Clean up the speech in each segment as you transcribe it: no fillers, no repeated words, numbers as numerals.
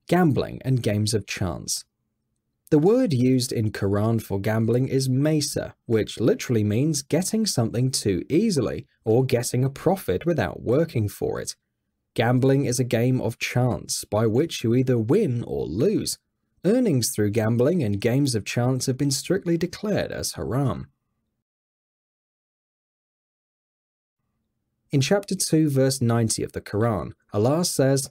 Gambling and games of chance. The word used in Quran for gambling is Maysir, which literally means getting something too easily or getting a profit without working for it. Gambling is a game of chance by which you either win or lose. Earnings through gambling and games of chance have been strictly declared as haram. In chapter 2 verse 90 of the Quran, Allah says,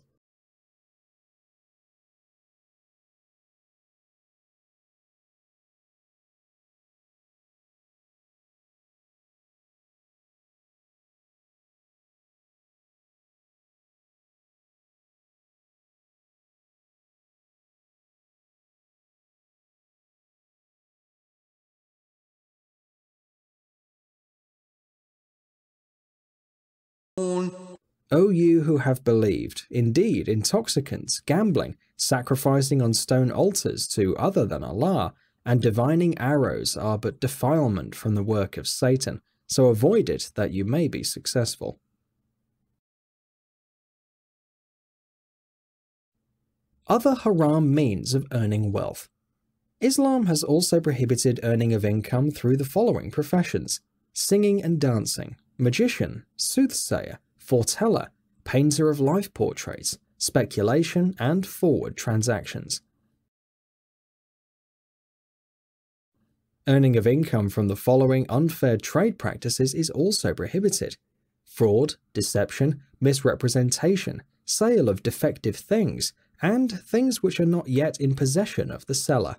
O you who have believed, indeed intoxicants, gambling, sacrificing on stone altars to other than Allah, and divining arrows are but defilement from the work of Satan, so avoid it that you may be successful. Other haram means of earning wealth. Islam has also prohibited earning of income through the following professions: singing and dancing, magician, soothsayer, foreteller, painter of life portraits, speculation, and forward transactions. Earning of income from the following unfair trade practices is also prohibited: fraud, deception, misrepresentation, sale of defective things, and things which are not yet in possession of the seller.